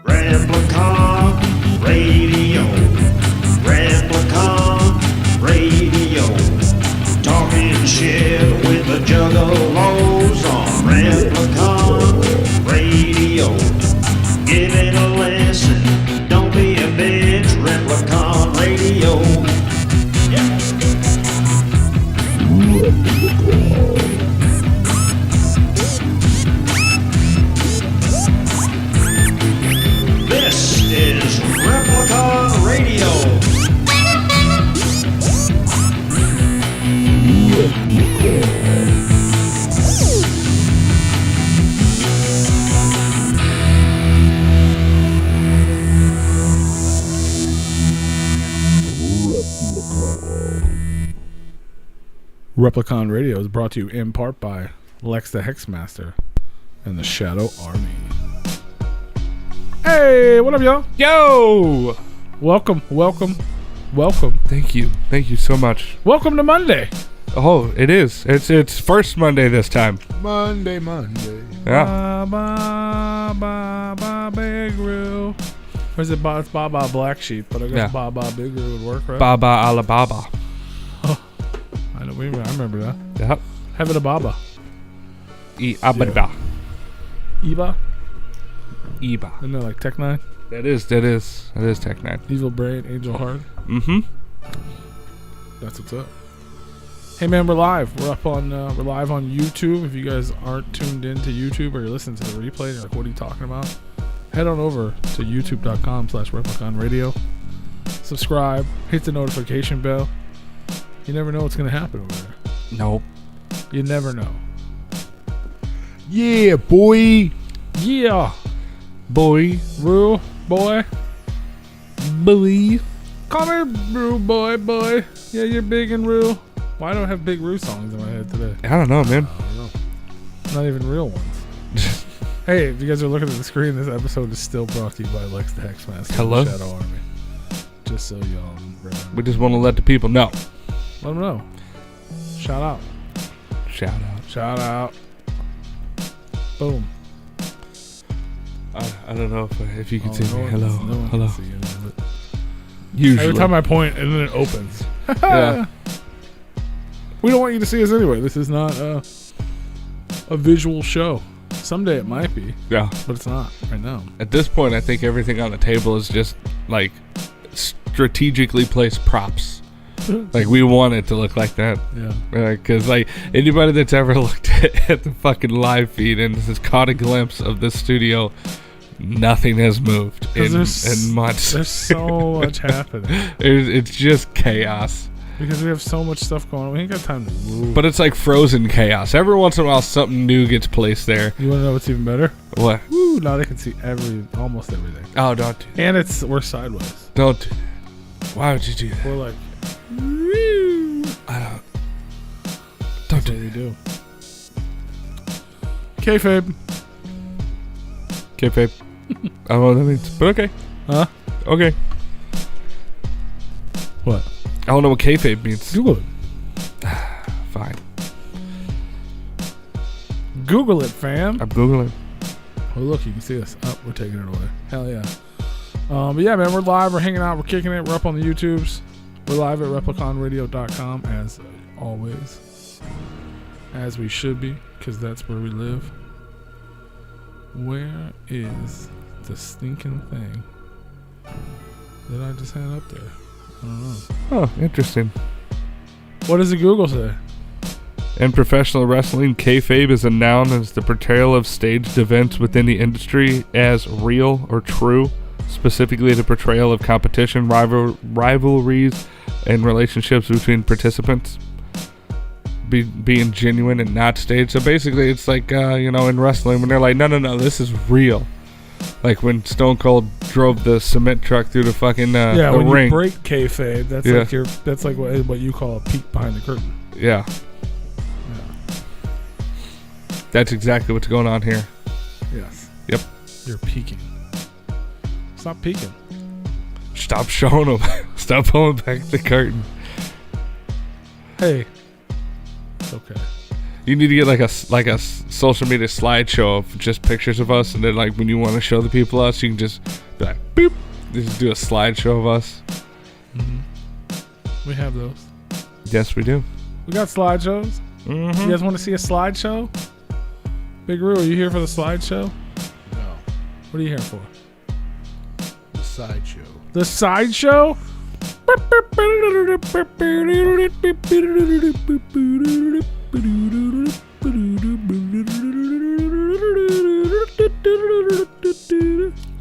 Replicon Radio. Replicon Radio. Talking shit with the juggalos on Replicon Radio. Give it a listen. Don't be a bitch. Replicon Radio. Yeah. This is Replicon Radio. Replicon Radio is brought to you in part by Lex the Hexmaster and the Shadow Army. Hey, what up, y'all? Yo! Welcome. Thank you so much. Welcome to Monday. Oh, it is. It's first Monday this time. Monday. Yeah. Ba, Big Roo. Or is it it's Baba Black Sheep, but I guess Yeah. Baba Big Roo would work, right? Baba Alababa. I remember that. Yep. Heaven of Baba. Abada. Eva? Eba. Isn't that like Tech 9? That is Tech 9. Evil Brain, Angel Heart. Mm-hmm. That's what's up. Hey man, we're live. We're live on YouTube. If you guys aren't tuned into YouTube or you're listening to the replay, you're like, what are you talking about? Head on over to youtube.com/Replicon Radio. Subscribe. Hit the notification bell. You never know what's gonna happen over there. Nope. You never know. Yeah, boy. Yeah, Boy. Rue boy. Boy. Come here, Rue boy. Yeah, you're big and Rue. Why do I have big Rue songs in my head today? I don't know, man. I don't know. Not even real ones. Hey, if you guys are looking at the screen, this episode is still brought to you by Lex the Hexmaster. Hello? And the Shadow Army. Just so y'all remember. We just want to let the people know. Let them know. Shout out. Shout out. Boom. I don't know if you can see no me. one Hello. can- no one Hello. can see you, but Usually. every time I point, and then it opens. Yeah. We don't want you to see us anyway. This is not a visual show. Someday it might be, Yeah. but it's not right now. At this point, I think everything on the table is just like strategically placed props. Like we want it to look like that. Yeah. Because like anybody that's ever looked at the fucking live feed and has caught a glimpse of this studio, nothing has moved in months. There's so much happening It's just chaos. because we have so much stuff going on. We ain't got time to move. But it's like frozen chaos. Every once in a while, something new gets placed there. You want to know what's even better? What? Woo! Now they can see almost everything. Oh, don't do that. And we're sideways. Don't do that. Why would you do that? We're like, woo! Don't That's do what we that. do. Kayfabe. Kayfabe. I don't know what that means, but okay. Huh? Okay. What? I don't know what kayfabe means. Google it. Fine. Google it, fam. I'm Googling. Oh, look, you can see us. Oh, we're taking it away. Hell yeah. But yeah, man, we're live. We're hanging out. We're kicking it. We're up on the YouTubes. We're live at repliconradio.com as always. As we should be, because that's where we live. Where is the stinking thing that I just had up there? I don't know. Oh, interesting. What does the Google say? In professional wrestling, kayfabe is a noun and is the portrayal of staged events within the industry as real or true, specifically the portrayal of competition, rivalries, and relationships between participants being genuine and not staged. So basically, it's like, in wrestling, when they're like, no, this is real. Like when Stone Cold drove the cement truck through the fucking the when ring. you break kayfabe, that's like what you call a peek behind the curtain. Yeah. That's exactly what's going on here. Yes. Yep. You're peeking. Stop peeking. Stop showing them. Stop pulling back the curtain. Hey. It's okay. You need to get like a social media slideshow of just pictures of us, and then like when you want to show the people us, you can just be like, boop, just do a slideshow of us. Mm-hmm. We have those. Yes, we do. We got slideshows. Mm-hmm. You guys want to see a slideshow? Big Roo, are you here for the slideshow? No. What are you here for? The sideshow. The sideshow?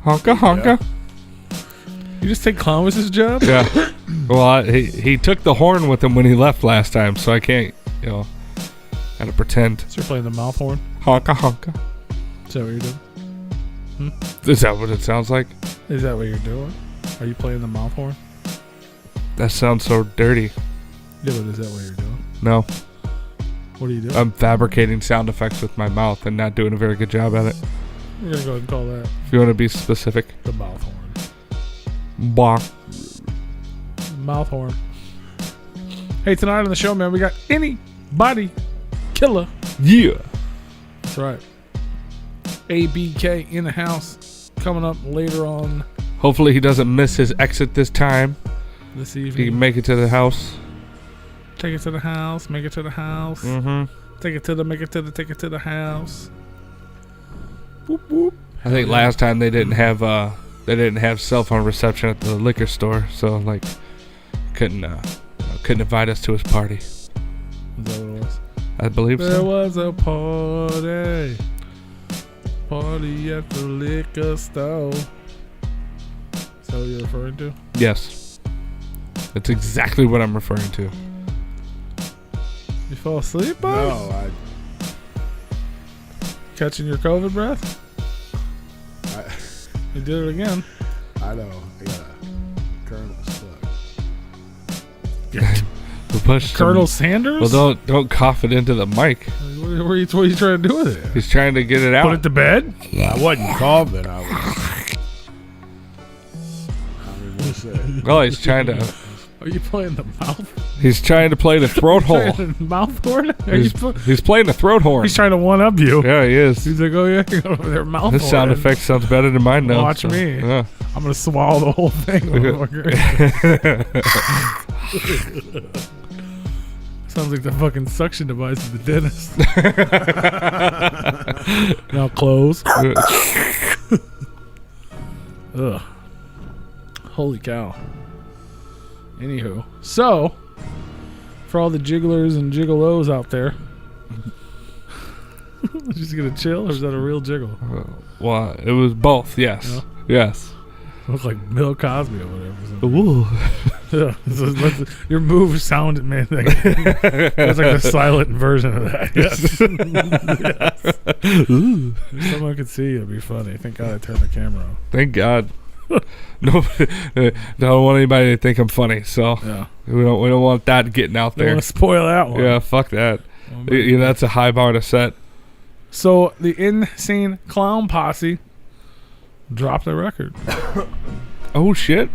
Honka honka. You just take Clowis's job? Yeah. Well, he took the horn with him when he left last time, so I can't, gotta pretend. So you're playing the mouth horn? Honka honka. Is that what you're doing? Is that what it sounds like? Is that what you're doing? Are you playing the mouth horn? That sounds so dirty. Yeah, but is that what you're doing? No. What are you doing? I'm fabricating sound effects with my mouth and not doing a very good job at it. We're going to go ahead and call that If you want to be specific. the mouth horn. Bonk. Mouth horn. Hey, tonight on the show, man, we got Anybody Killer. Yeah. That's right. ABK in the house coming up later on Hopefully he doesn't miss his exit this time. this If he evening. can make it to the house. Take it to the house. Make it to the house. Mm-hmm. Take it to the house. Whoop, whoop. I think last time they didn't have cell phone reception at the liquor store, so like couldn't invite us to his party. Is that what it was? I believe There so. was a party at the liquor store. Is that what you're referring to? Yes. That's exactly what I'm referring to. You fall asleep, bud? No, Catching your COVID breath? You did it again. I know. I got a Colonel stuck. We'll push Colonel some- Sanders? Well, don't cough it into the mic. What are you trying to do with it? He's trying to get it Put out. it to bed? I wasn't coughing. I was. I don't even say. Oh, he's trying to. Are you playing the mouth? He's trying to play the throat hole. Mouth horn? Are you He's playing the throat horn. He's trying to one up you. Yeah, he is. He's like, oh yeah, you got over there mouth His horn. sound effect sounds better than mine now. Watch so, me. Yeah. I'm gonna swallow the whole thing. Sounds like the fucking suction device of the dentist. Now close. Ugh. Holy cow. Anywho, so for all the jigglers and gigolos out there, just gonna chill, or is that a real jiggle? Well, it was both. Yes. Yeah. Yes. Look like Bill Cosby or whatever. Ooh. Yeah, your move sounded, man. It's like a silent version of that. Yes. If someone could see, it'd be funny. Thank God I turned the camera on. Thank God. Nobody, don't want anybody to think I'm funny, so Yeah. we don't want that getting out Don't there. want to spoil that one. Yeah, fuck that. Oh, That's a high bar to set. So the Insane Clown Posse dropped a record. Oh shit!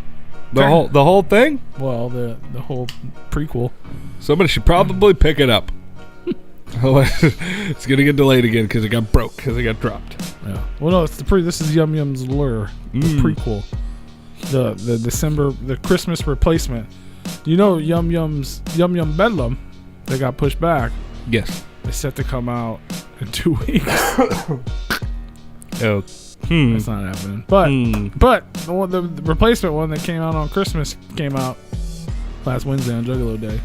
The whole thing. Well, the whole prequel. Somebody should probably pick it up. It's gonna get delayed again because it got broke because it got dropped. Yeah. Well, no, it's this is Yum Yum's Lure, the prequel, the December, the Christmas replacement. You know, Yum Yum Bedlam, they got pushed back. Yes. It's set to come out in 2 weeks. Oh. It's not happening. But the replacement one that came out on Christmas came out last Wednesday on Juggalo Day.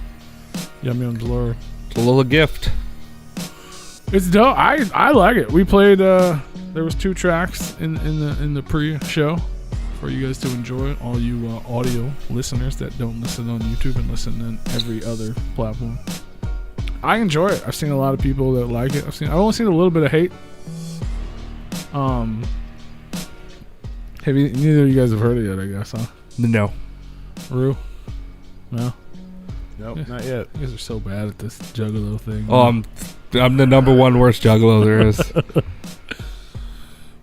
Yum Yum's Lure. It's a little gift. It's dope. I like it. We played. There was 2 tracks in the pre-show for you guys to enjoy. All you audio listeners that don't listen on YouTube and listen on every other platform. I enjoy it. I've seen a lot of people that like it. I've only seen a little bit of hate. Neither of you guys have heard it yet, I guess, huh? No. Rue? No? Nope, Yeah. not yet. You guys are so bad at this Juggalo thing. Oh, I'm the number 1 worst juggalo there is.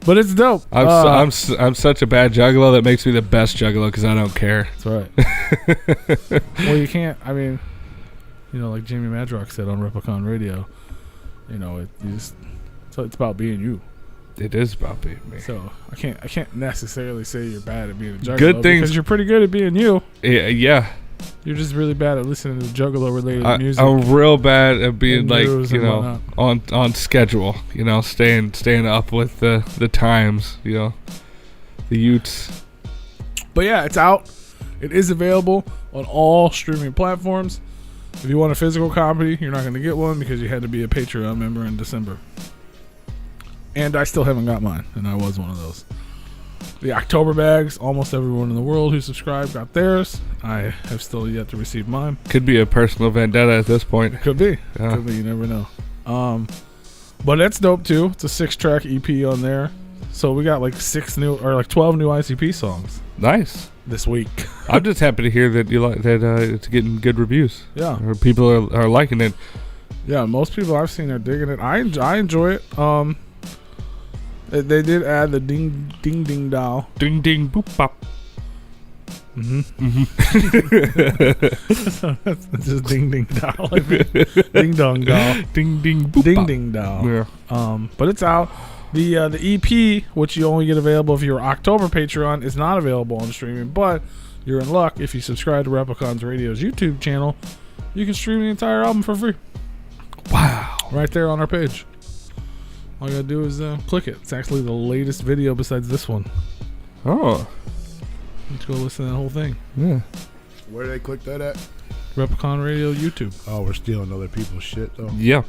But it's dope. I'm such a bad juggalo that makes me the best juggalo because I don't care. That's right. Well, you can't. I mean, like Jamie Madrox said on Replicon Radio, So it's about being you. It is about being me. So I can't necessarily say you're bad at being a juggalo. Good things, because you're pretty good at being you. Yeah. You're just really bad at listening to juggalo related music. I'm real bad at being like, whatnot. on schedule. Staying up with the times. The Utes. But yeah, it's out. It is available on all streaming platforms. If you want a physical copy, you're not going to get one because you had to be a Patreon member in December. And I still haven't got mine, and I was one of those. The October bags, almost everyone in the world who subscribed got theirs. I have still yet to receive mine. Could be a personal vendetta at this point. Could be. Yeah. Could be. You never know. But that's dope too. It's a 6-track EP on there. So we got like 12 new ICP songs. Nice. This week. I'm just happy to hear that you like that. It's getting good reviews. Yeah. Or people are liking it. Yeah, most people I've seen are digging it. I enjoy it. They did add the ding ding doll. Ding ding boop bop. So that's just ding ding doll. Ding dong doll. Ding ding boop Ding bop. ding doll. Yeah. But it's out. The EP, which you only get available if you're October Patreon, is not available on streaming. But you're in luck if you subscribe to Replicon's Radio's YouTube channel. You can stream the entire album for free. Wow. Right there on our page. All you gotta do is click it. It's actually the latest video besides this one. Oh. Let's go listen to the whole thing. Yeah. Where do they click that at? Replicon Radio YouTube. Oh, we're stealing other people's shit, though. Yeah.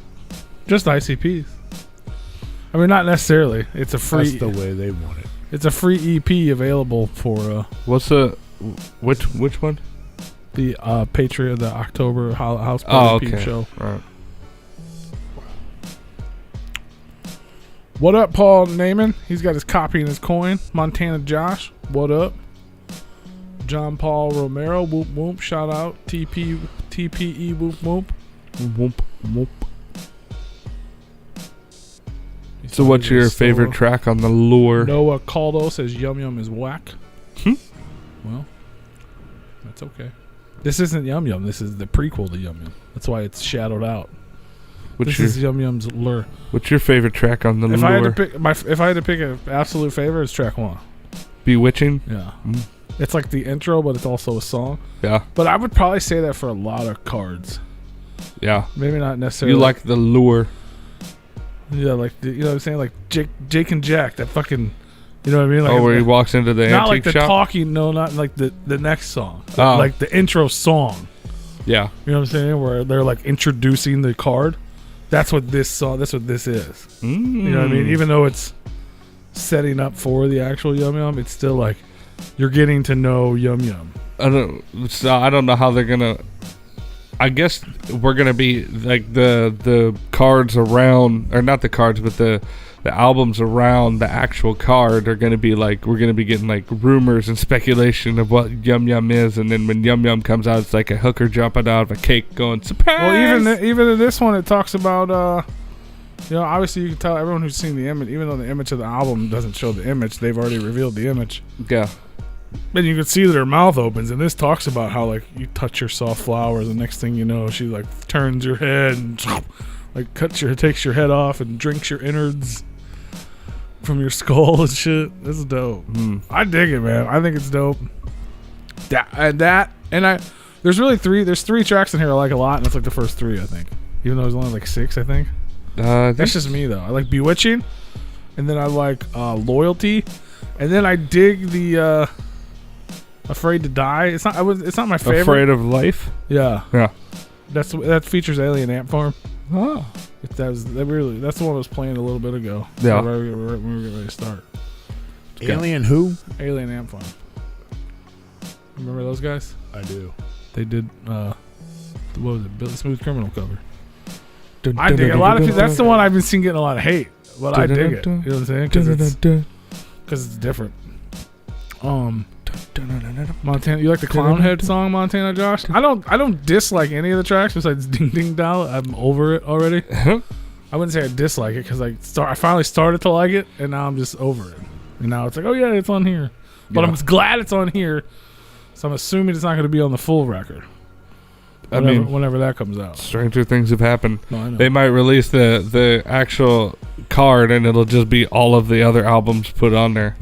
Just ICPs. I mean, not necessarily. It's a free. That's the way they want it. It's a free EP available for What's the which one? the Patreon, the October House Party Peep Show. All right. What up, Paul Naaman? He's got his copy and his coin. Montana Josh, what up? John Paul Romero, whoop whoop. Shout out. TPE whoop whoop. Whoop whoop. So what's your favorite track on the lure? Noah Caldo says Yum Yum is whack. Well, that's okay. This isn't Yum Yum. This is the prequel to Yum Yum. That's why it's shadowed out. This is Yum Yum's lure. What's your favorite track on the lure? If I had to pick an absolute favorite, it's track 1. Bewitching? Yeah. It's like the intro, but it's also a song. Yeah. But I would probably say that for a lot of cards. Yeah. Maybe not necessarily. You like the lure. Yeah, like, you know what I'm saying? Like Jake and Jack, that fucking, you know what I mean? Like, where he walks into the not antique like the shop? talking, no, not like the next song. Oh. Like the intro song. Yeah. You know what I'm saying? Where they're like introducing the card. That's what this song, that's what this is. You know what I mean? Even though it's setting up for the actual Yum Yum, it's still like you're getting to know Yum Yum. I don't know how they're gonna. I guess we're gonna be like the cards around, or not the cards, but the albums around the actual card are gonna be like, we're gonna be getting like rumors and speculation of what Yum Yum is, and then when Yum Yum comes out, it's like a hooker jumping out of a cake going surprise. Well, even in this one, it talks about obviously you can tell everyone who's seen the image, even though the image of the album doesn't show the image, they've already revealed the image. Yeah. And you can see that her mouth opens, and this talks about how like you touch your soft flower, the next thing you know, she like turns your head and like takes your head off and drinks your innards from your skull and shit. This is dope. I dig it, man. I think it's dope. There's 3 tracks in here I like a lot, and it's like the first 3, I think. Even though there's only like 6, I think. That's just me though. I like Bewitching, and then I like Loyalty, and then I dig the Afraid to Die. It's not my favorite. Afraid of Life? Yeah. Yeah. That features Alien Ant Farm. Oh. That's the one I was playing a little bit ago. Yeah. Right when we were getting ready to start. Alien who? Alien Ant Farm. Remember those guys? I do. They did what was it? Smooth Criminal cover. I dig it. A lot of people. That's the one I've been seeing getting a lot of hate, but I dig it. You know what I'm saying? Because it's different. Montana, you like the Clownhead song, Montana Josh? I don't dislike any of the tracks besides Ding Ding Doll. I'm over it already. I wouldn't say I dislike it because I finally started to like it, and now I'm just over it. And now it's like, oh yeah, it's on here. But I'm glad it's on here, so I'm assuming it's not going to be on the full record. whenever that comes out. Stranger things have happened. No, I know. They might release the actual card, and it'll just be all of the other albums put on there.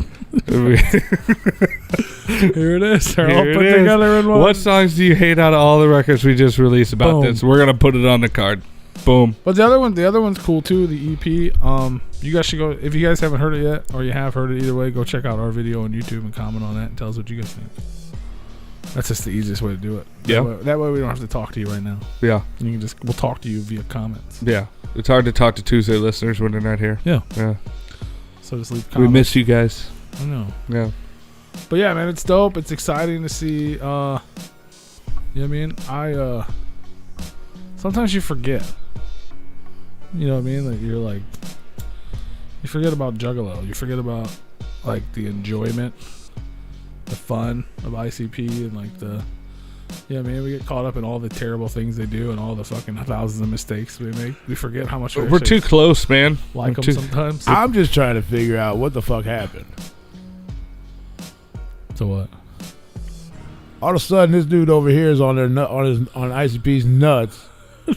Here it is. They're all Here put it is. together in one. What songs do you hate out of all the records we just released about Boom. this? We're gonna put it on the card. Boom. But the other one's cool too. The EP. You guys should go if you guys haven't heard it yet, or you have heard it either way. Go check out our video on YouTube and comment on that and tell us what you guys think. That's just the easiest way to do it. Yeah. That way we don't have to talk to you right now. Yeah. You can we'll talk to you via comments. Yeah. It's hard to talk to Tuesday listeners when they're not here. Yeah. Yeah. So just leave We comments. miss you guys. I know. Yeah. But yeah, man, it's dope. It's exciting to see. You know what I mean? Sometimes you forget. You know what I mean? Like you're like, you forget about Juggalo. You forget about like the enjoyment, the fun of ICP, and like the. Yeah, man, we get caught up in all the terrible things they do and all the fucking thousands of mistakes we make. We forget how much We're too close, man. like We're them too- sometimes. I'm just trying to figure out what the fuck happened. So what? All of a sudden, this dude over here is on on ICP's nuts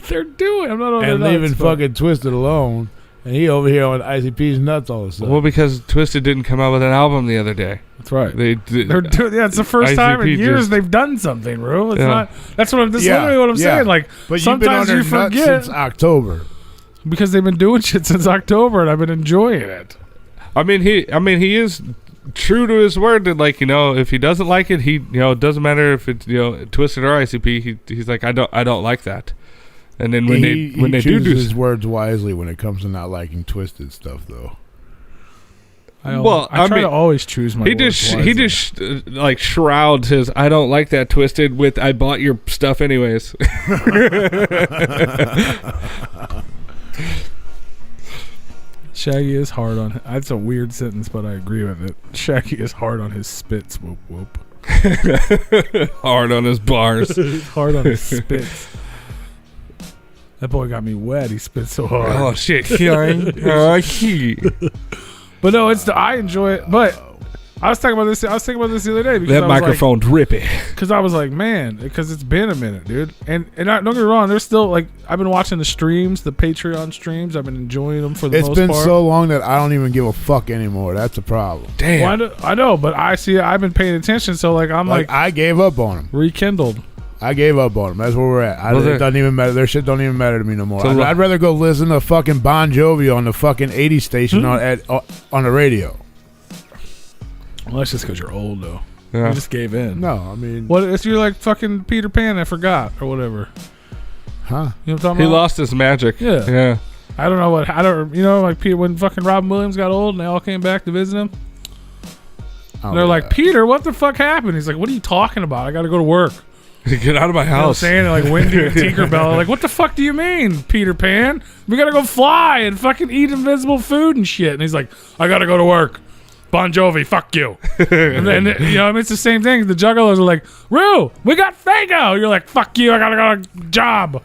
They're doing. I'm not on and their leaving nuts, fucking Twisted alone, and he over here on ICP's nuts all of a sudden. Well, because Twisted didn't come out with an album the other day. That's right. They're They're doing. Yeah, it's the first time in ICP years just- they've done something, bro. It's Yeah. not. That's what I'm. That's Yeah, literally what I'm yeah. saying. Like But you've been on sometimes their you nuts forget since October. because they've been doing shit since October, and I've been enjoying it. I mean, he is true to his word that, like, you know, if he doesn't like it, it doesn't matter if it's, Twisted or ICP. He's like, I don't like that. And then when he they chooses do his words wisely when it comes to not liking Twisted stuff, though. I I try mean, to always choose my. he words wisely. just like shrouds his I don't like that Twisted with I bought your stuff anyways. Shaggy is hard on. That's a weird sentence, but I agree with it. Shaggy is hard on his spits. Whoop whoop. Hard on his bars. Hard on his spits. That boy got me wet. He spit so hard. Oh shit! But no, I enjoy it. But I was talking about this. I was thinking about this the other day because That microphone's rippy. Because I was like, man, because it's been a minute, dude. And don't get me wrong, there's still like I've been watching the streams, the Patreon streams. I've been enjoying them for the most part. It's been so long that I don't even give a fuck anymore. That's the problem. Damn. Well, I know, but I see. I've been paying attention, so like I'm like I gave up on them. rekindled. I gave up on them. That's where we're at. It doesn't even matter. Their shit don't even matter to me no more. So I'd rather go listen to fucking Bon Jovi on the fucking 80 station on the radio. Well, that's just because you're old, though. Yeah. You just gave in. No, I mean, What if you're like fucking Peter Pan? I forgot or whatever. huh? You know what I'm talking He about? lost his magic. Yeah. Yeah. I don't know what. I don't. You know, like Peter when fucking Robin Williams got old and they all came back to visit him. Oh, They're like, yeah. Peter, what the fuck happened? He's like, what are you talking about? I got to go to work. Get out of my You know what I'm house. saying? Like Wendy and Tinkerbell are like, what the fuck do you mean, Peter Pan? We got to go fly and fucking eat invisible food and shit. And he's like, I got to go to work. Bon Jovi, fuck you. And then, you know, I mean, it's the same thing. The Juggalos are like, Rue, we got Fago. You're like, fuck you, I got to go to job.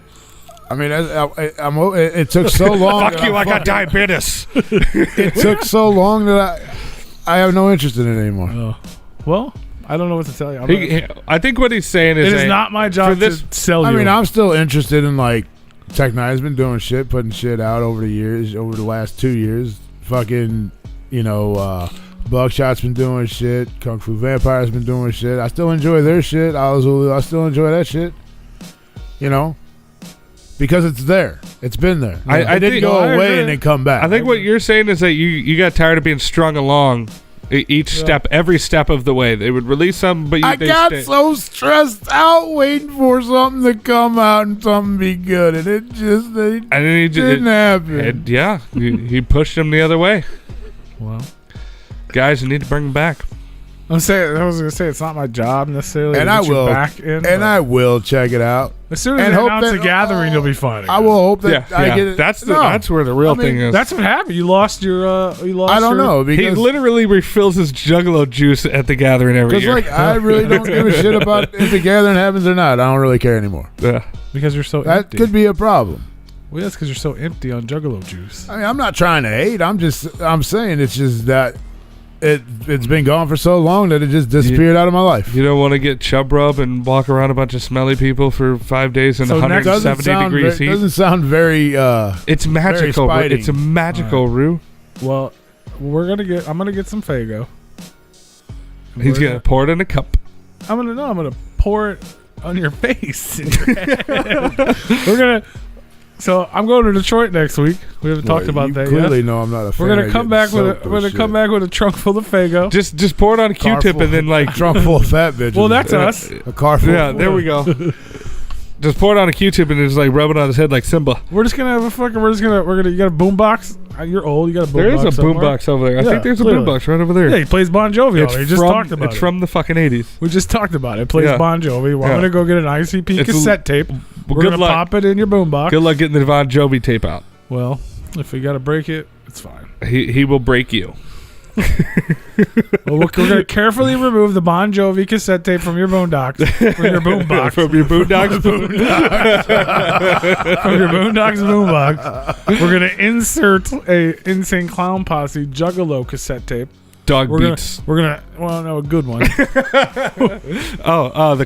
I mean, it took so long. Fuck you! I got diabetes. It took so long that I have no interest in it anymore. Oh. Well, I don't know what to tell you. I think what he's saying is It is not my job to sell you. I mean, I'm still interested in like Tech Nine's been doing shit, putting shit out over the years, over the last 2 years. Fucking, Buckshot's been doing shit. Kung Fu Vampire's been doing shit. I still enjoy their shit. I still enjoy that shit. Because it's there. It's been there. I didn't think- go I away agree. and then come back. I think what you're saying is that you got tired of being strung along each step, every step of the way. They would release something, but I got so stressed out waiting for something to come out and something be good, and it just and then didn't happen. he pushed him the other way. well, Guys, you need to bring him back. I was gonna say it's not my job necessarily. And to I get you will, back in, and but I will check it out. as soon as and they hope announce that- the gathering, you'll be fine. I will hope that Yeah, I yeah. get it. That's where the real I mean, thing is. That's what happened. You lost your. I don't know He because literally refills his Juggalo juice at the gathering every year. like I really don't give a shit about if the gathering happens or not. I don't really care anymore. Yeah. because you're so That empty. could be a problem. Well, that's because you're so empty on Juggalo juice. I mean, I'm not trying to hate. I'm saying it's just that it's been gone for so long that it just disappeared out of my life. You don't want to get chub rub and walk around a bunch of smelly people for 5 days in 170 degrees heat. Doesn't sound very. It's magical. Very It's a magical, Rue. Well, I'm gonna get some Faygo. He's gonna pour it in a cup. I'm gonna pour it on your face. In your head. So I'm going to Detroit next week. We haven't talked about that yet. Clearly, no, I'm not a fan. We're gonna come back with a trunk full of Faygo. Just pour it on a Q-tip and then like trunk full of fat bitches. Well, that's us. A car full. Yeah, there we go. Just pour it on a Q-tip and just like rub it on his head like Simba. We're just gonna have you got a boombox. You're old. You got a boombox. There is a somewhere. boombox over there. I Yeah, think there's a clearly. boombox right over there. Yeah, he plays Bon Jovi. We just talked about it. It's from the fucking 80s. We just talked about it. It plays Yeah. Bon Jovi. Well, Yeah. I'm gonna go get an ICP It's cassette tape. We're good gonna luck. pop it in your boombox. Good luck getting the Bon Jovi tape out. Well, if we gotta break it, it's fine. He will break you. Well, we're gonna carefully remove the Bon Jovi cassette tape from your boombox, from your boombox, From your boondocks. from your boondocks boombox. We're gonna insert a Insane Clown Posse Juggalo cassette tape. Dog We're beats. gonna no, a good one. The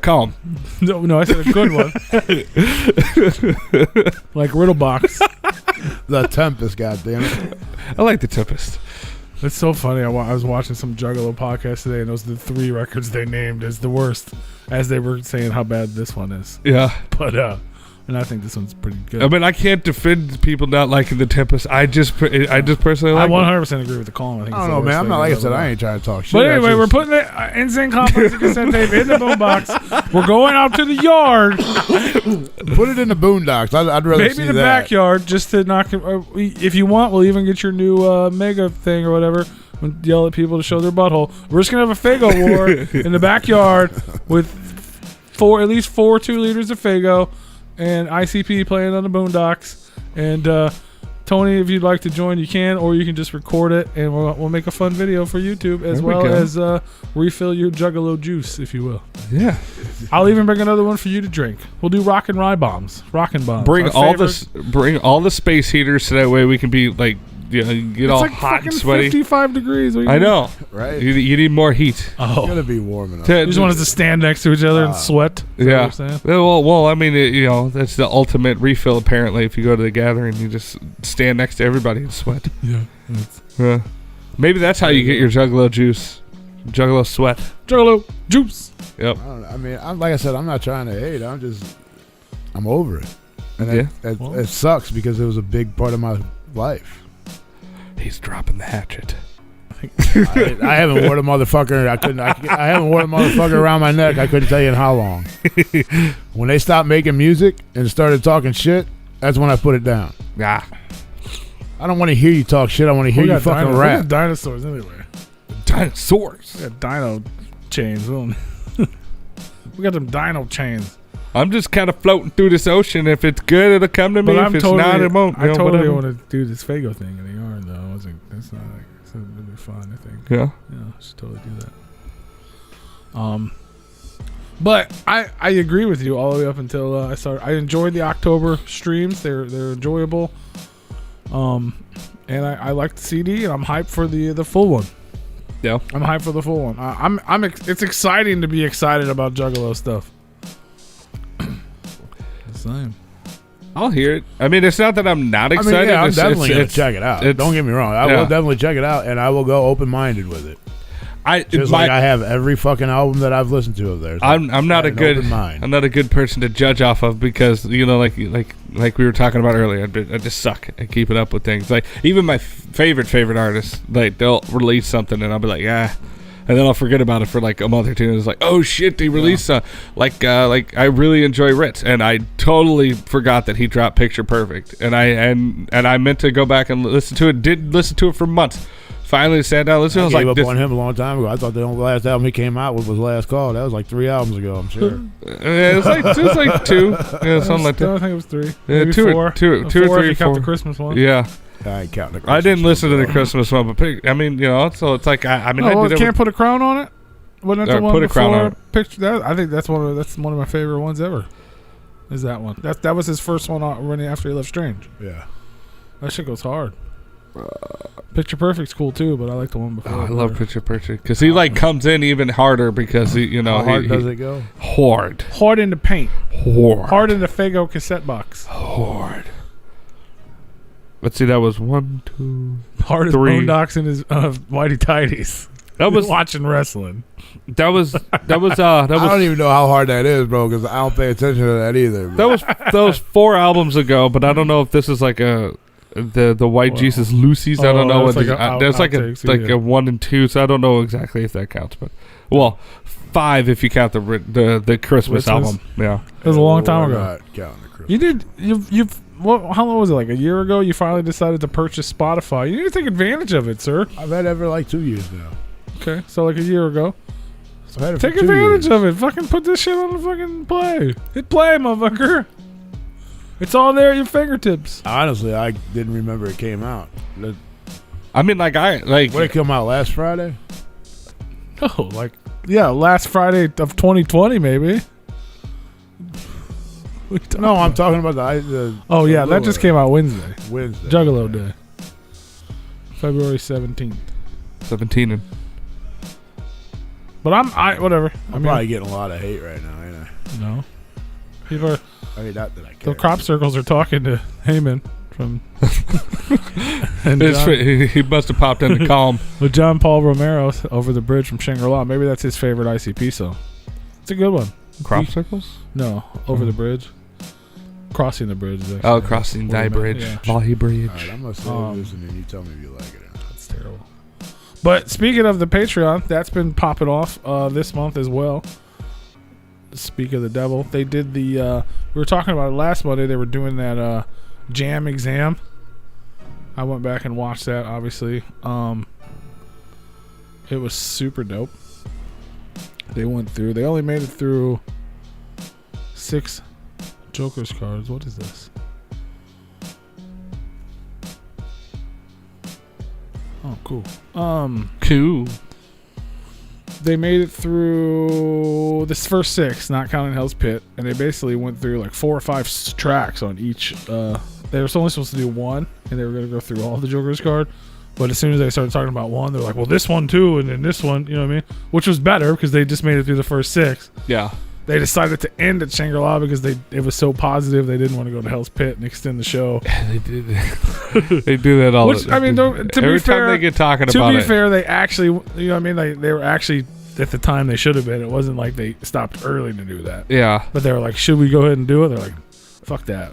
calm. No, I said a good one. Like Riddlebox. The Tempest, goddammit. I like the Tempest. It's so funny. I was watching some Juggalo podcast today, and those are the 3 records they named as the worst, as they were saying how bad this one is. Yeah. But and I think this one's pretty good. I mean, I can't defend people not liking the Tempest. I just personally like I 100% agree with the call. I think I don't know, man. I'm not like I said. I ain't trying to talk shit. But anyway, we're putting the Insane Complex cassette tape in the boombox. We're going out to the yard, put it in the boondocks. I'd rather maybe see in the that. backyard, just to knock it. If you want, we'll even get your new Mega thing or whatever. And yell at people to show their butthole. We're just gonna have a Faygo war in the backyard with at least 4 2-liters of Faygo and ICP playing on the boondocks. And Tony, if you'd like to join, you can, or you can just record it, and we'll make a fun video for YouTube as well as refill your Juggalo juice, if you will. Yeah. I'll even bring another one for you to drink. We'll do rockin' bombs. Bring all the space heaters so that way we can be like get all like hot and fucking sweaty. 55 degrees. I know. Right? You need more heat. It's gonna be warm enough. You just want us to stand next to each other and sweat. Is that Yeah. what you're saying? Well, I mean, that's the ultimate refill. Apparently, if you go to the gathering, you just stand next to everybody and sweat. Yeah. Maybe that's how you get your Juggalo juice, Juggalo sweat. Juggalo juice. Yep. I mean, like I said, I'm not trying to hate. I'm over it, and it sucks because it was a big part of my life. He's dropping the hatchet. I haven't worn a motherfucker. I haven't worn a motherfucker around my neck. I couldn't tell you in how long. When they stopped making music and started talking shit, that's when I put it down. Yeah. I don't want to hear you talk shit. I want to hear you fucking We rap. got dinosaurs anyway. Dinosaurs. We got dino chains. We got them dino chains. I'm just kind of floating through this ocean. If it's good, it'll come to me. But If it's not, it won't. I totally whatever. want to do this Faygo thing in the yard, though. I was like, that's not like, it's gonna be fun, I think. Yeah. Yeah, I should totally do that. But I agree with you all the way up until I started. I enjoyed the October streams. They're enjoyable. And I like the CD, and I'm hyped for the full one. Yeah. I'm hyped for the full one. It's exciting to be excited about Juggalo stuff. Same. I'll hear it. I mean, it's not that I'm not excited. I'm it's, definitely it's, gonna it's, check it out. it's- Don't get me wrong. I yeah. will definitely check it out, and I will go open-minded with it. Just like I have every fucking album that I've listened to of theirs. I'm not a good open mind. I'm not a good person to judge off of because like we were talking about earlier. I just suck at keeping up with things. Like even my favorite artists, like they'll release something and I'll be like, and then I'll forget about it for like a month or two. And it's like, oh shit, they released like I really enjoy Ritz, and I totally forgot that he dropped Picture Perfect, and I meant to go back and listen to it. Did listen to it for months. Finally sat down, listened. I was gave like, up on him a long time ago. I thought the only last album he came out with was Last Call. That was like 3 albums ago, I'm sure. it was like 2, something like that. I think it was 3. Yeah, Maybe 2 4. or 3 4 or if you count 4. the Christmas one. Yeah, I ain't counting the I didn't Christmas listen to one. the Christmas one, but I mean, so it's like I did Can't Put a Crown on it. Wasn't that the one Put a Crown on before Picture? That I think that's one of my favorite ones ever. Is that one? That was his first one running after he left Strange. Yeah. That shit goes hard. Picture Perfect's cool too, but I like the one before. Oh, I love Picture Perfect because he like comes in even harder because he, you know, How hard does it go? Hard. Hard in the paint. Hard. Hard in the Fago cassette box. Hard. Let's see, that was 1, 2, Hard as 3. Boondocks in his Whitey Tighties. That was watching wrestling. That was I don't even know how hard that is, bro, because I don't pay attention to that either. Bro. that was 4 albums ago, but I don't know if this is like the White Jesus Lucy's. I don't know what there's like a 1 and 2, so I don't know exactly if that counts. But 5 if you count the Christmas album. Yeah, it was a long time ago. Counting the Christmas. You did you've how long was it? Like a year ago, you finally decided to purchase Spotify. You need to take advantage of it, sir. I've had it for like 2 years now. Okay, so like a year ago. I've had it Take for 2 advantage years. of it. Fucking put this shit on the fucking play. Hit play, motherfucker. It's all there at your fingertips. Honestly, I didn't remember it came out. I mean, When it come out last Friday? Oh, last Friday of 2020, maybe. No, I'm talking about the Oh yeah, that just came out Wednesday. Wednesday. Juggalo Day. February 17th. 17 and But whatever. I'm probably getting a lot of hate right now, ain't I? No. People are, I mean, not that I care. the crop circles are talking to Heyman from and John, he must have popped in to call him. with John Paul Romero over the bridge from Shangri-La. Maybe that's his favorite ICP song. It's a good one. Crop circles? No, over the bridge. Crossing the bridge. is actually Oh, crossing what he die meant. bridge. Yeah. Vahi bridge. All right, I'm going to say this and then you tell me if you like it or not. That's terrible. But speaking of the Patreon, that's been popping off this month as well. Speak of the devil. They did we were talking about it last Monday. They were doing that jam exam. I went back and watched that, obviously. It was super dope. They went through. They only made it through 6 Joker's cards. What is this? Oh, cool. Cool. They made it through this first 6, not counting Hell's Pit, and they basically went through like 4 or 5 tracks on each. They were only supposed to do 1, and they were going to go through all the Joker's card. But as soon as they started talking about 1, they're like, well, this one too, and then this one, you know what I mean? Which was better because they just made it through the first 6. Yeah. They decided to end at Shangri-La because it was so positive they didn't want to go to Hell's Pit and extend the show. They did. They do that all. Which, I mean, to every be fair, time they get talking to about be it. fair, they actually, you know what I mean? They were actually, at the time they should have been. It wasn't like they stopped early to do that. Yeah. But they were like, should we go ahead and do it? They're like, fuck that.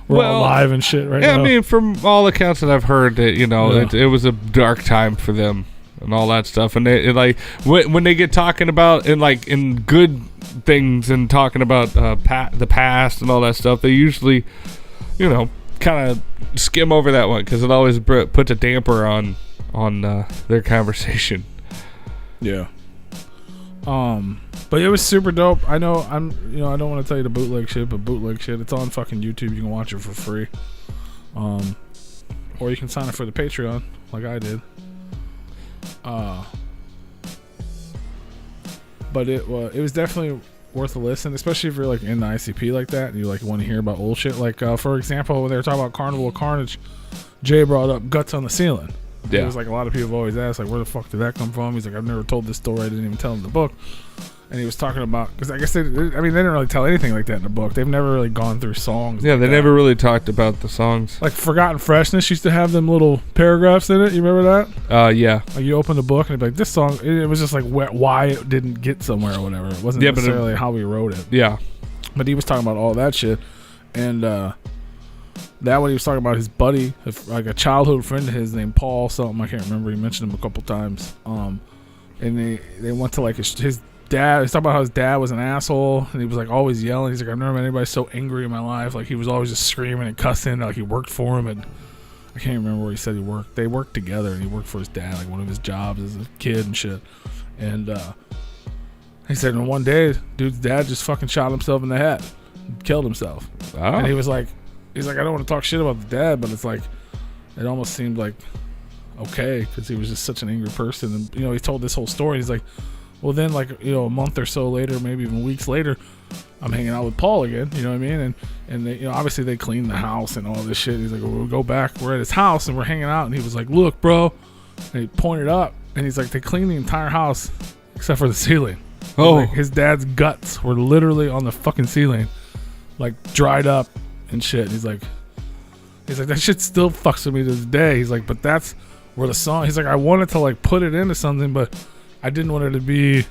We're all live and shit right now. I mean, from all accounts that I've heard, that Yeah. it was a dark time for them and all that stuff. And when they get talking about in good things and talking about the past and all that stuff, they usually, kind of skim over that one because it always puts a damper on their conversation. Yeah. But it was super dope. I know I don't want to tell you the bootleg shit, but bootleg shit, it's on fucking YouTube. You can watch it for free. Or you can sign up for the Patreon like I did. But it was definitely worth a listen, especially if you're like in the ICP like that and you like want to hear about old shit. Like for example, when they were talking about Carnival of Carnage, Jay brought up Guts on the Ceiling. Yeah. It was like a lot of people have always asked, like, where the fuck did that come from? He's like, I've never told this story. I didn't even tell him the book. And he was talking about, because I guess they didn't really tell anything like that in the book. They've never really gone through songs. Yeah, like they that. never really talked about the songs. Like Forgotten Freshness used to have them little paragraphs in it. You remember that? Yeah. Like you open the book and it'd be like, this song, it was just like why it didn't get somewhere or whatever. It wasn't necessarily how we wrote it. Yeah. But he was talking about all that shit. And that one he was talking about his buddy, like a childhood friend of his named Paul something. I can't remember. He mentioned him a couple times. And they went to like his dad. He's talking about how his dad was an asshole and he was like always yelling. He's like, I've never met anybody so angry in my life. Like he was always just screaming and cussing. Like he worked for him, and I can't remember where he said he worked. They worked together and he worked for his dad, like one of his jobs as a kid and shit. And he said, and one day, dude's dad just fucking shot himself in the head, killed himself. Oh. And he was like, I don't want to talk shit about the dad, but it's like, it almost seemed like okay because he was just such an angry person. And he told this whole story. He's like, Well, then, like, you know, a month or so later, maybe even weeks later, I'm hanging out with Paul again. You know what I mean? And they, you know, obviously they cleaned the house and all this shit. He's like, well, we'll go back. We're at his house and we're hanging out. And he was like, look, bro. And he pointed up and he's like, they cleaned the entire house except for the ceiling. Oh. Like, his dad's guts were literally on the fucking ceiling, like dried up and shit. He's like, that shit still fucks with me to this day. He's like, but that's where the song. He's like, I wanted to like put it into something, but I didn't want it to be.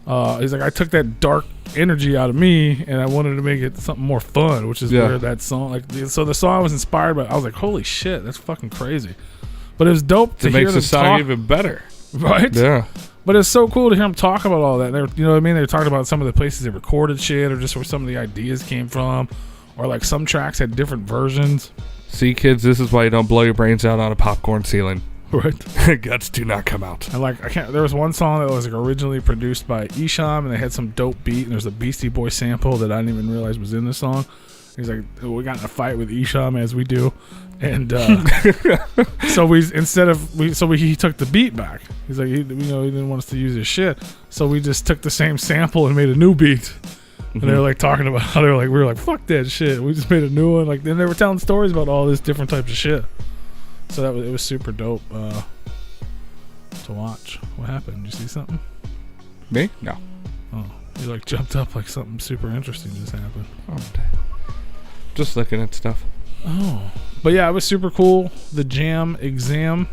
He's like, I took that dark energy out of me, and I wanted to make it something more fun, which is where that song. Like, so the song was inspired by. I was like, holy shit, that's fucking crazy. But it was dope to hear makes the song talk, even better, right? Yeah. But it's so cool to hear them talk about all that. They're, you know what I mean? They were talking about some of the places they recorded shit, or just where some of the ideas came from, or like some tracks had different versions. See, kids, this is why you don't blow your brains out on a popcorn ceiling. Right. Guts do not come out. And like, there was one song that was like originally produced by Isham, and they had some dope beat, and there's a Beastie Boy sample that I didn't even realize was in the song. He's like, we got in a fight with Isham, as we do, and so he took the beat back. He's like, he didn't want us to use his shit, so we just took the same sample and made a new beat. And they were like talking about how we were like, fuck that shit. We just made a new one. Like, then they were telling stories about all this different types of shit. So it was super dope to watch. What happened? Did you see something? Me? No. Oh, you like jumped up like something super interesting just happened. Oh, just looking at stuff. Oh, but yeah, it was super cool. The jam exam.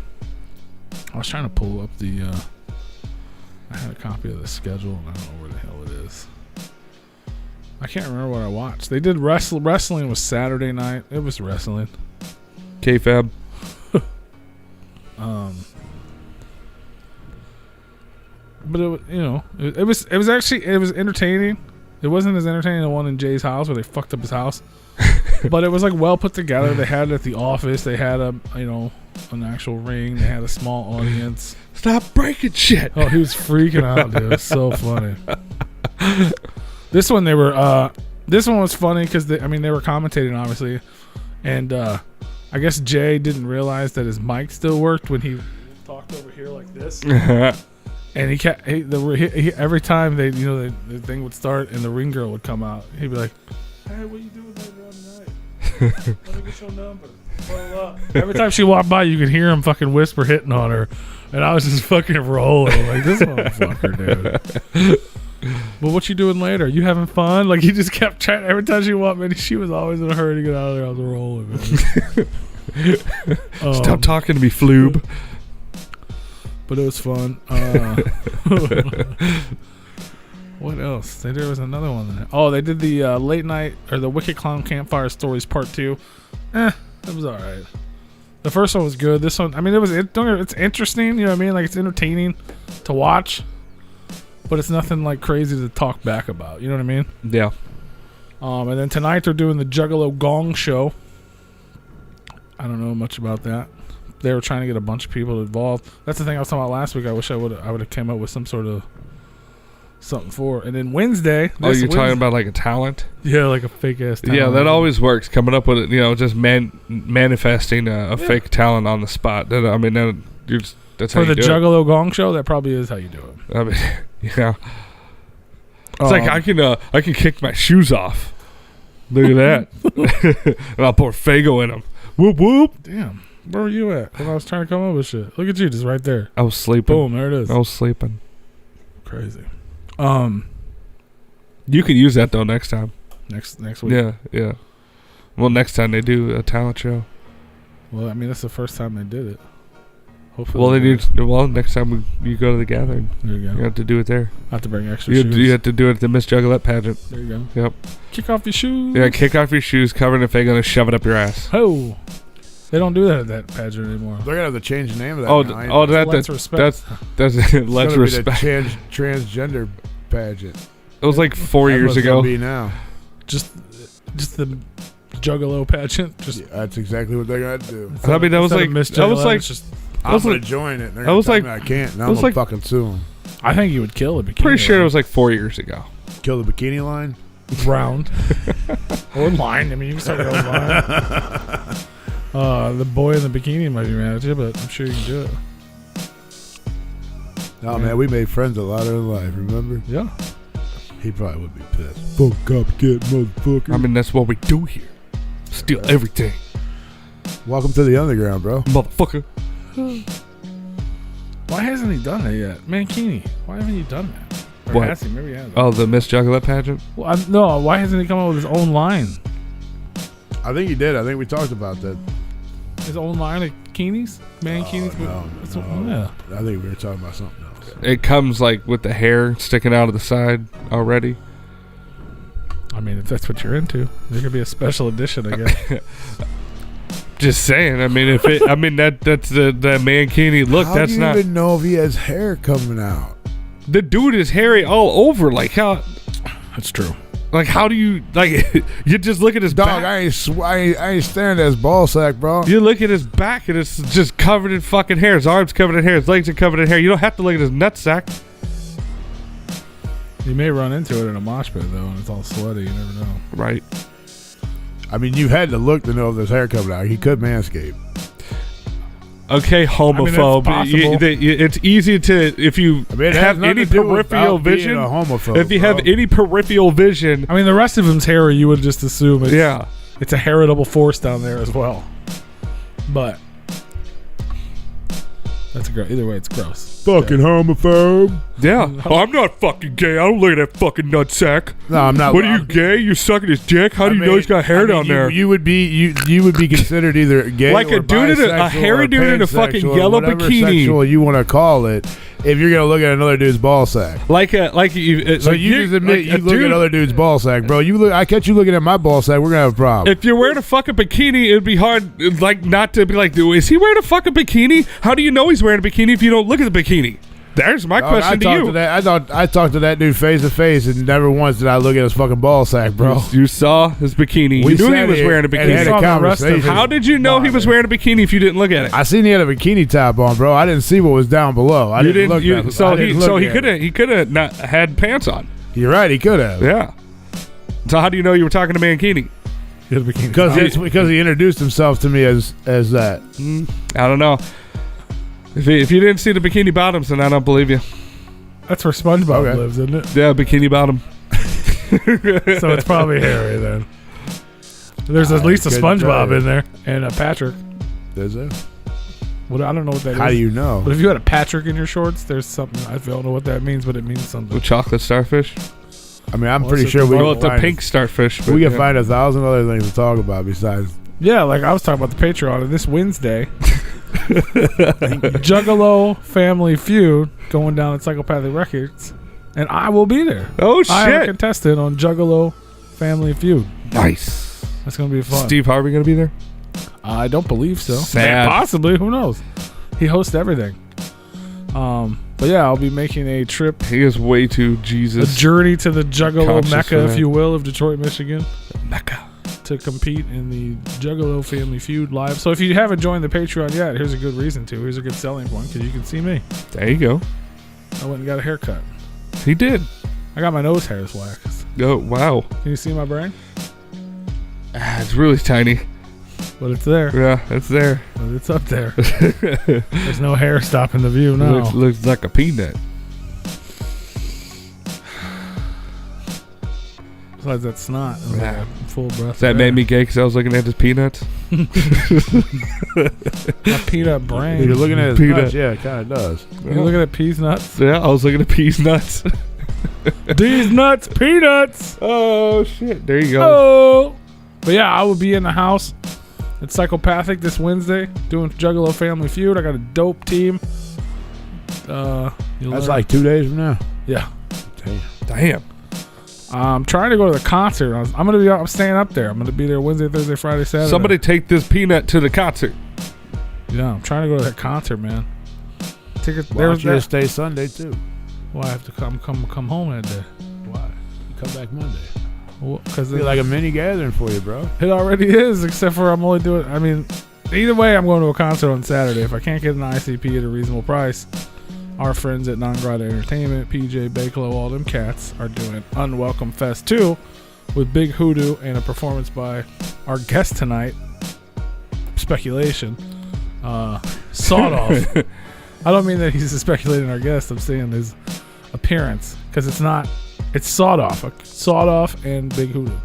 I was trying to pull up the. I had a copy of the schedule, and I don't know where the hell it is. I can't remember what I watched. They did wrestling was Saturday night. It was wrestling. K-Fab. But it was entertaining. It wasn't as entertaining as the one in Jay's house where they fucked up his house. But it was like well put together. They had it at the office. They had an actual ring. They had a small audience. Stop breaking shit. Oh, he was freaking out, dude. It was so funny. This one was funny because they were commentating obviously, and I guess Jay didn't realize that his mic still worked when he talked over here like this. And every time the thing would start and the ring girl would come out, he'd be like, "Hey, what you doing later on tonight? Let me get your number." Every time she walked by, you could hear him fucking whisper hitting on her, and I was just fucking rolling like, this motherfucker, dude. But what you doing later? You having fun? Like, he just kept trying. Every time she walked by, she was always in a hurry to get out of there. I was rolling, man. Stop talking to me, floob. But it was fun. What else? There was another one. Oh, they did the late night or the Wicked Clown Campfire Stories Part 2. It was all right. The first one was good. This one, it's interesting. You know what I mean? Like, it's entertaining to watch, but it's nothing like crazy to talk back about. You know what I mean? Yeah. And then tonight they're doing the Juggalo Gong Show. I don't know much about that. They were trying to get a bunch of people involved. That's the thing I was talking about last week. I wish I would have came up with some sort of something for. And then Wednesday. You're talking about like a talent? Yeah, like a fake ass talent. Yeah, that always works. Coming up with it, just manifesting a fake talent on the spot. That's how you for the do Juggalo Gong Show. That probably is how you do it. I mean, yeah. It's like I can kick my shoes off. Look at that. And I'll pour Fago in them. Whoop whoop. Damn. Where were you at when I was trying to come up with shit? Look at you, just right there. I was sleeping. Boom, there it is. I was sleeping. Crazy. You could use that though next time. Next week. Yeah. Well, next time they do a talent show. Well, that's the first time they did it. Hopefully. Next time you go to the gathering, there you go. You have to do it there. I have to bring extra shoes. You have to do it at the Miss Juggalette pageant. There you go. Yep. Kick off your shoes. Yeah, kick off your shoes, cover it in Fago, and shove it up your ass. Oh. They don't do that at that pageant anymore. They're gonna have to change the name of that. Let's respect. That's let's respect. Be the transgender pageant. It was like 4 years ago. Be now. Just the Juggalo pageant. That's exactly what they're gonna do. That was like I'm gonna join it. I can't. Now I'm fucking sue them. I think you would kill the bikini. Pretty sure it was like 4 years ago. Kill the bikini line. Round or line. You can start your own line. The boy in the bikini might be mad at you, but I'm sure you can do it. No, man, we made friends a lot in life, remember? Yeah. He probably would be pissed. Fuck copycat, motherfucker. I mean, that's what we do here. Steal everything. Welcome to the underground, bro. Motherfucker. Why hasn't he done it yet? Mankini, why haven't you done that? Or What? has he? Maybe he has. Oh, the Miss Juggler pageant? Well, no, why hasn't he come up with his own line? I think he did. I think we talked about that. His own line of Keenies? Mankinis? No. Yeah. I think we were talking about something else. It comes like with the hair sticking out of the side already. I mean, if that's what you're into, there could be a special edition, I guess. Just saying. I mean, if it, I mean that's the mankini look. How That's do you not even know if he has hair coming out? the dude is hairy all over. Like how? That's true. Like how do you like? You just look at his Dog, back. I ain't staring at his ball sack, bro. You look at his back and it's just covered in fucking hair. His arms covered in hair. His legs are covered in hair. You don't have to look at his nutsack. You may run into it in a mosh pit, though, and it's all sweaty. You never know. Right. I mean, you had to look to know if there's hair coming out. He could manscape. Okay, homophobe. possible. It's easy to if you have any peripheral vision. A homophobe, If you bro. have any peripheral vision, I mean, the rest of him's hairy. You would just assume it's, yeah. it's a heritable force down there as well. But that's gross. Either way, it's gross. Fucking homophobe. Yeah. Oh, I'm not fucking gay. I don't look at that fucking nutsack. No, I'm not. What are you, gay? You sucking his dick? How do you know he's got hair down there? You would be considered either gay Like or a dude in a bisexual hairy or dude in a fucking pansexual or yellow whatever bikini. Sexual you want to call it. If you're gonna look at another dude's ball sack. So So you you just admit you look at other dude's ball sack, bro. I catch you looking at my ball sack, we're gonna have a problem. If you're wearing a fucking bikini, it'd be hard, like, not to be like, is he wearing a fucking bikini? How do you know he's wearing a bikini if you don't look at the bikini? There's my question to you. I talked to that dude face to face, and never once did I look at his fucking ball sack, bro. You saw his bikini. We You knew he sat was here wearing a and bikini. had a Saw the rest of conversation. How did you know he was wearing a bikini if you didn't look at it? I seen he had a bikini top on, bro. I didn't see what was down below. I didn't look at it. So I didn't look at it. he could have not had pants on. You're right. He could have. Yeah. So how do you know you were talking to Mankini? Because he introduced himself to me as that. I don't know. If you didn't see the bikini bottoms, then I don't believe you. That's where SpongeBob Okay. lives, isn't it? Yeah, bikini bottom. So it's probably hairy then. There's at least a couldn't tell SpongeBob you. in there and a Patrick. Is it? What I don't know what that is. How do you know? But if you had a Patrick in your shorts, there's something. I don't know what that means, but it means something. With chocolate starfish. I mean, I'm Well, pretty it's sure a- we Well, can it's a find pink starfish. we but can find 1,000 other things to talk about besides. Yeah, like I was talking about the Patreon, and this Wednesday, Juggalo Family Feud going down at Psychopathic Records, and I will be there. Oh I am a shit! contestant on Juggalo Family Feud. Nice. That's gonna be fun. Steve Harvey gonna be there? I don't believe so. Sad. Possibly. Who knows? He hosts everything. But yeah, I'll be making a trip, He is way too a Jesus. journey to the Juggalo Conscious Mecca, of if that. you will, of Detroit, Michigan, Mecca. to compete in the Juggalo Family Feud live. So if you haven't joined the Patreon yet, here's a good reason to. Here's a good selling point because you can see me. There you go. I went and got a haircut. He did. I got my nose hairs waxed. Oh wow. Can you see my brain? It's really tiny. But it's there. Yeah, it's there. But it's up there. There's no hair stopping the view now. Looks like a peanut. Besides that snot. It was like Yeah. a full breath. That of made air. me gay because I was looking at his peanuts. My peanut brain. You're looking at his Peanut. nuts, yeah, it kind of does. You looking at peas nuts? Yeah, I was looking at peas nuts. These nuts, peanuts. Oh shit! There you go. Oh. But yeah, I will be in the house at Psychopathic this Wednesday doing Juggalo Family Feud. I got a dope team. You'll That's learn- like 2 days from now. yeah. Damn. Damn. I'm trying to go to the concert. I'm staying up there. I'm gonna be there Wednesday, Thursday, Friday, Saturday. Somebody take this peanut to the concert. Yeah, I'm trying to go to that concert, man. Tickets. Why don't There's you that. just stay Sunday too? Well, I have to come home that day. Why? You come back Monday. Because It'll be like a mini gathering for you, bro. it already is, except for I'm only doing. I mean, either way, I'm going to a concert on Saturday. If I can't get an ICP at a reasonable price, our friends at Non Grata Entertainment, PJ Bakelo, all them cats are doing Unwelcome Fest 2 with Big Hoodoo and a performance by our guest tonight, Speculation, Sawed Off. I don't mean that he's speculating our guest. I'm saying his appearance, because it's sawed off and Big Hoodoo.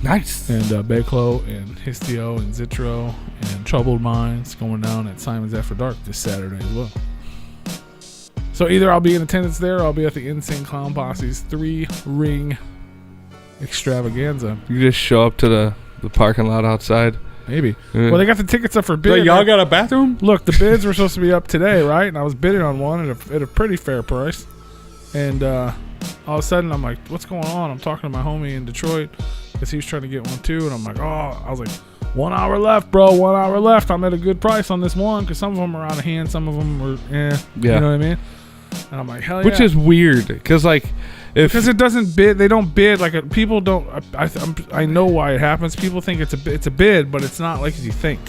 Nice. And Beclo and Histio and Zitro and Troubled Minds going down at Simon's After Dark this Saturday as well. So either I'll be in attendance there or I'll be at the Insane Clown Posse's 3-ring extravaganza. You just show up to the parking lot outside. Maybe. Well, they got the tickets up for bid. But y'all got a bathroom? Look, the bids were supposed to be up today, right? And I was bidding on one at a pretty fair price. And all of a sudden, I'm like, what's going on? I'm talking to my homie in Detroit because he was trying to get one too. And I'm like, I was like, 1 hour left, bro. 1 hour left. I'm at a good price on this one because some of them are out of hand. Some of them are, Yeah. You know what I mean? And I'm like, hell yeah. Which is weird because, like, because it doesn't bid. They don't bid. Like, people don't. I know why it happens. People think it's a bid, but it's not like you think.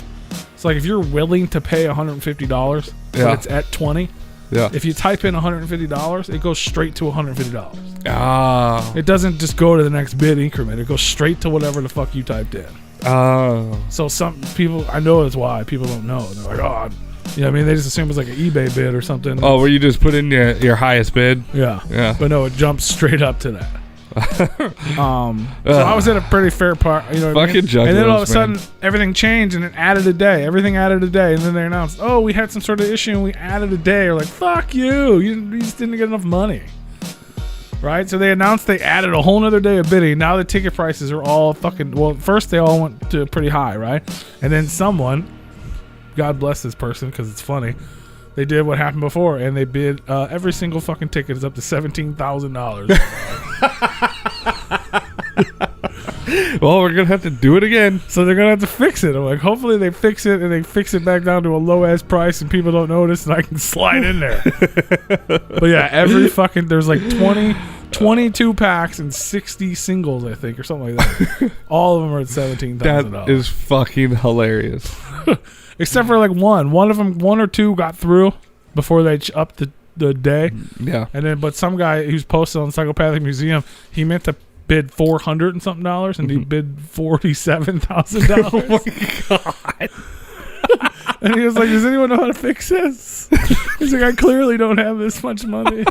It's like if you're willing to pay $150, but it's at $20. Yeah. If you type in $150, it goes straight to $150. Ah. It doesn't just go to the next bid increment. It goes straight to whatever the fuck you typed in. Oh. So some people, I know that's why people don't know. They're like, you know what I mean? They just assume it's like an eBay bid or something. Oh, where you just put in your highest bid? Yeah. Yeah. But no, it jumps straight up to that. So I was at a pretty fair part, you know what I mean? Juggalos, and then all of a sudden, everything changed and it added a day. Everything added a day. And then they announced, we had some sort of issue and we added a day. Or like, fuck you. You just didn't get enough money. Right? So they announced they added a whole nother day of bidding. Now the ticket prices are all first they all went to pretty high, right? And then someone, God bless this person because it's funny, they did what happened before and they bid every single fucking ticket is up to $17,000. Well, we're going to have to do it again. So they're going to have to fix it. I'm like, hopefully they fix it and they fix it back down to a low ass price and people don't notice and I can slide in there. But yeah, there's like 22 packs and 60 singles, I think, or something like that. All of them are at $17,000. That is fucking hilarious. Except for like one or two got through before they upped the day. Yeah. And then, but some guy who's posted on Psychopathic Museum, he meant to bid $400 and something dollars, and he bid $47,000. Oh my god! And he was like, "Does anyone know how to fix this?" He's like, "I clearly don't have this much money."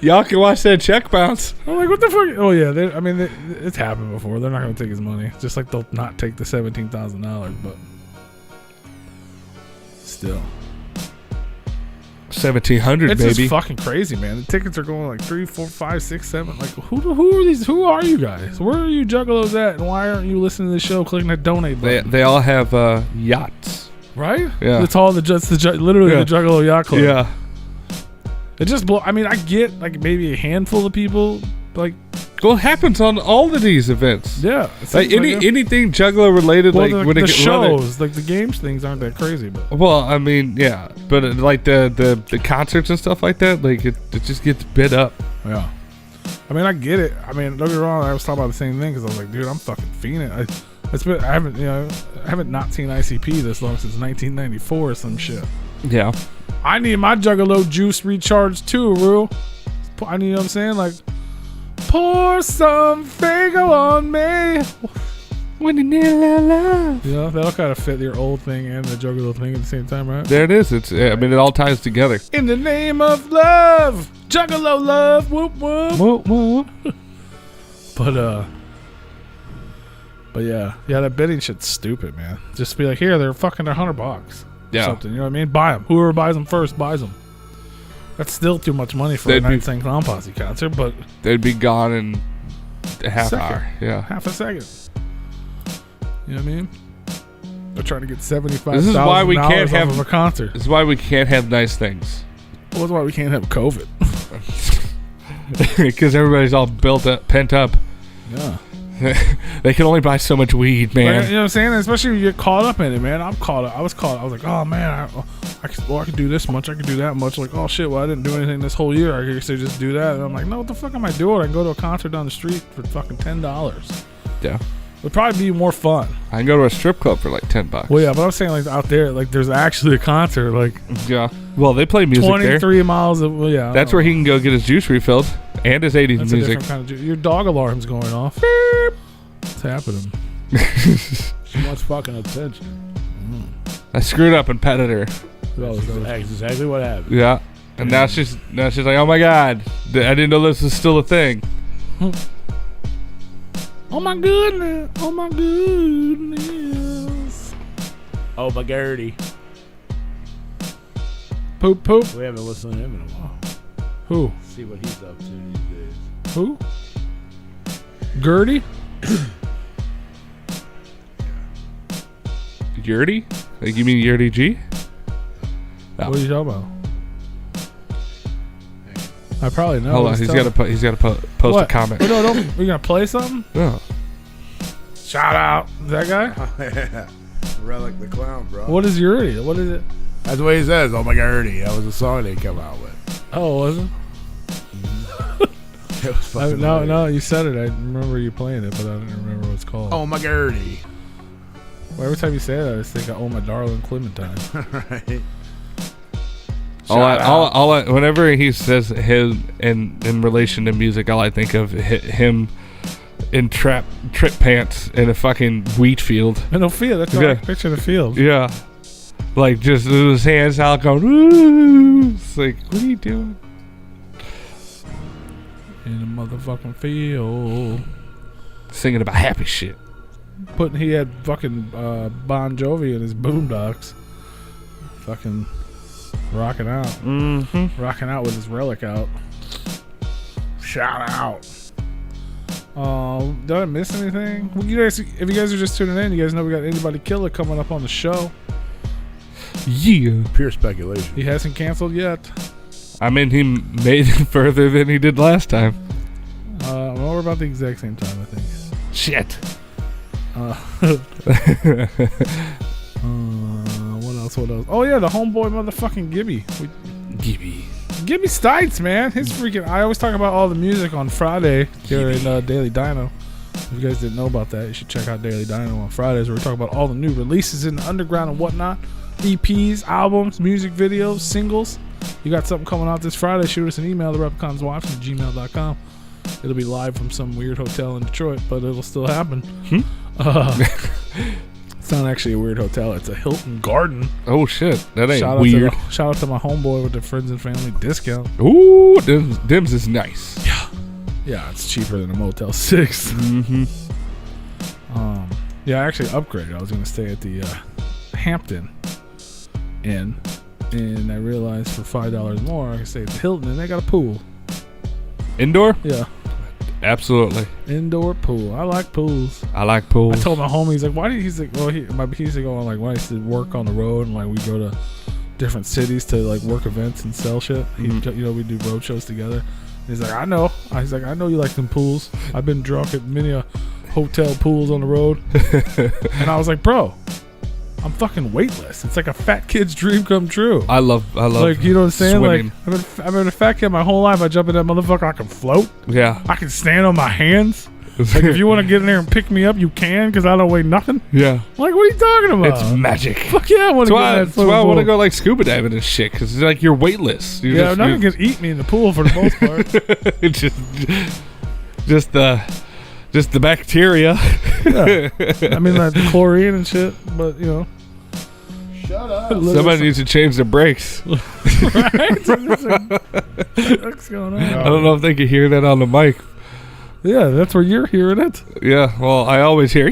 Y'all can watch that check bounce. I'm like, "What the fuck?" Oh yeah, it's happened before. They're not going to take his money. Just like they'll not take the $17,000, but still. 1,700, it's baby. just fucking crazy, man. The tickets are going like 3, 4, 5, 6, 7. Like, who are these? Who are you guys? Where are you juggalos at? And why aren't you listening to the show? Clicking that donate button. They all have yachts, right? Yeah, it's all literally the Juggalo Yacht Club. Yeah, it just blow. I mean, I get like maybe a handful of people like. Well, it happens on all of these events. Yeah, like anything Juggalo related, well, like when the shows, like the games things aren't that crazy, but well, I mean, yeah, but like the concerts and stuff like that, like it just gets bid up. Yeah, I mean, I get it. I mean, don't get me wrong. I was talking about the same thing because I was like, dude, I'm fucking fiending. I haven't not seen ICP this long since 1994 or some shit. Yeah, I need my Juggalo juice recharged too, Rue. I need, you know what I'm saying, like. Pour some Fago on me. When you need a little love. Yeah, that'll kind of fit your old thing and the Juggalo thing at the same time, right? There it is. I mean, it all ties together. In the name of love, Juggalo love, whoop whoop. Whoop whoop. But yeah, that bidding shit's stupid, man. Just be like, here, they're fucking $100. Yeah. Something, you know what I mean? Buy them. Whoever buys them first buys them. That's still too much money for a Insane Clown Posse concert, but they'd be gone in a half hour. Yeah, half a second. You know what I mean? They're trying to get $75,000. This is why we can't have a concert. This is why we can't have nice things. Well, that's why we can't have COVID. Because everybody's all pent up. Yeah. They can only buy so much weed, man. Like, you know what I'm saying? Especially when you get caught up in it, man. I was caught up. I was like, oh man, I could do this much, I could do that much. Like, oh shit, well I didn't do anything this whole year. I guess I just do that. And I'm like, no, what the fuck am I doing? I can go to a concert down the street for fucking $10. Yeah. It'd probably be more fun. I can go to a strip club for like $10. Well, yeah, but I'm saying like out there, like there's actually a concert, like yeah. Well, they play music 23 there. miles of yeah. That's where he can go get his juice refilled and his 80s That's music. A different kind of juice. Your dog alarm's going off. Beep. What's happening? She wants fucking attention. I screwed up and petted her. That's exactly what happened. Yeah. And now she's like, oh my God, I didn't know this was still a thing. Oh my goodness. Oh my goodness. Oh, my Gertie. Poop poop. We haven't listened to him in a while. Who? See what he's up to these days. Who? Gertie? Yurdy? Like you mean Yurdy G? Oh. What are you talking about? I probably know. Hold on, he's got to post a comment. Oh, no, we gonna play something? No. Shout out. Is that guy? Relic the Clown, bro. What is Yuri? What is it? That's what he says. Oh my Gertie. That was a song they come out with. Oh, was it? It was fucking hilarious. No, you said it. I remember you playing it, but I didn't remember what it's called. Oh my Gertie. Well, every time you say that, I just think of, oh, my darling Clementine. Right. Whenever he says him in relation to music, all I think of him in trip pants in a fucking wheat field. In a field. That's all I picture the field. Yeah. Like just his hands out going, ooh. It's like, what are you doing? In a motherfucking field. Singing about happy shit. He had fucking Bon Jovi in his boondocks. Fucking rocking out. Mm-hmm. Rocking out with his relic out. Shout out. Did I miss anything? Well, if you guys are just tuning in, you guys know we got Anybody Killer coming up on the show. Yeah. Pure speculation. He hasn't canceled yet. I mean, he made it further than he did last time. We're about the exact same time, I think. Shit. What else? Oh yeah, the homeboy motherfucking Gibby. Gibby Stites, man. His freaking. I always talk about all the music on Friday here in Daily Dino. If you guys didn't know about that, you should check out Daily Dino on Fridays, where we talk about all the new releases in the underground and whatnot. EPs, albums, music videos, singles. You got something coming out this Friday, shoot us an email, Repliconswatching@gmail.com. It'll be live from some weird hotel in Detroit, but it'll still happen. It's not actually a weird hotel. It's a Hilton Garden. Oh, shit. That ain't Shout weird. Shout out to my homeboy with the friends and family discount. Ooh, Dims is nice. Yeah, it's cheaper than a Motel 6. Mm-hmm. Yeah, I actually upgraded. I was going to stay at the Hampton Inn, and I realized for $5 more, I can stay at the Hilton, and they got a pool. Indoor? Yeah. Absolutely. Indoor pool. I like pools. I like pools. I told my homie, he's like, why did he's like, well, he's like, going like, when I used to work on the road and like we go to different cities to like work events and sell shit. We do road shows together. And he's like, I know. He's like, I know you like them pools. I've been drunk at many hotel pools on the road. And I was like, bro, I'm fucking weightless. It's like a fat kid's dream come true. I love like, you know what I'm saying? swimming. Like, I've been a fat kid my whole life. I jump in that motherfucker, I can float. Yeah. I can stand on my hands. Like, if you want to get in there and pick me up, you can, because I don't weigh nothing. Yeah. Like, what are you talking about? It's magic. Fuck yeah, I want to get in that That's why I want to go like scuba diving and shit, because it's like you're weightless. Yeah, nothing can eat me in the pool for the most part. just the bacteria. Yeah. I mean, like the chlorine and shit, but you know. Shut up. Somebody needs to change the brakes. Right? What's going on? I don't know if they can hear that on the mic. Yeah, that's where you're hearing it. Yeah, well, I always hear.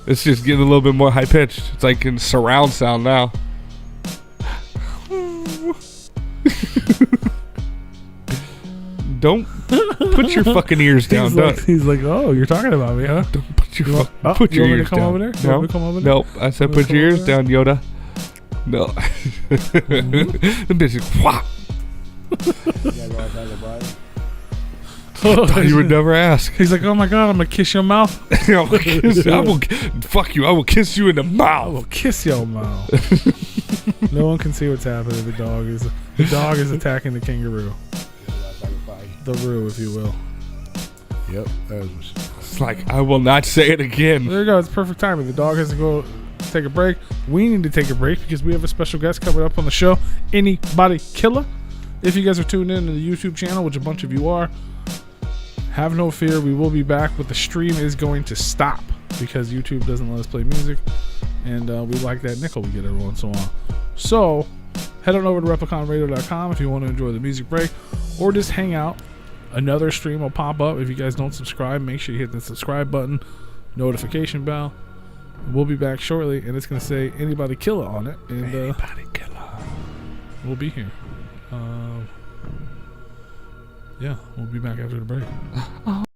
It's just getting a little bit more high pitched. It's like in surround sound now. Don't put your fucking ears down. He's like, oh, you're talking about me, huh? Don't put your put your ears down. Over there? No, nope. I said put your ears down, Yoda. No. The bitch is whop. You would never ask. He's like, oh my god, I'm gonna kiss your mouth. I will fuck you. I will kiss you in the I mouth. will kiss your mouth. No one can see what's happening. The dog is attacking the kangaroo. The roo, if you will. Yep. It's like, I will not say it again. There you go. It's perfect timing. The dog has to go take a break. We need to take a break because we have a special guest coming up on the show. Anybody Killer. If you guys are tuned in to the YouTube channel, which a bunch of you are, have no fear. We will be back, but the stream is going to stop because YouTube doesn't let us play music. And we like that nickel we get every once in a while. So head on over to repliconradio.com if you want to enjoy the music break, or just hang out. Another stream will pop up. If you guys don't subscribe, make sure you hit the subscribe button, notification bell. We'll be back shortly, and it's going to say anybody killer on it. And Anybody killer. we'll be here. Yeah, we'll be back after the break.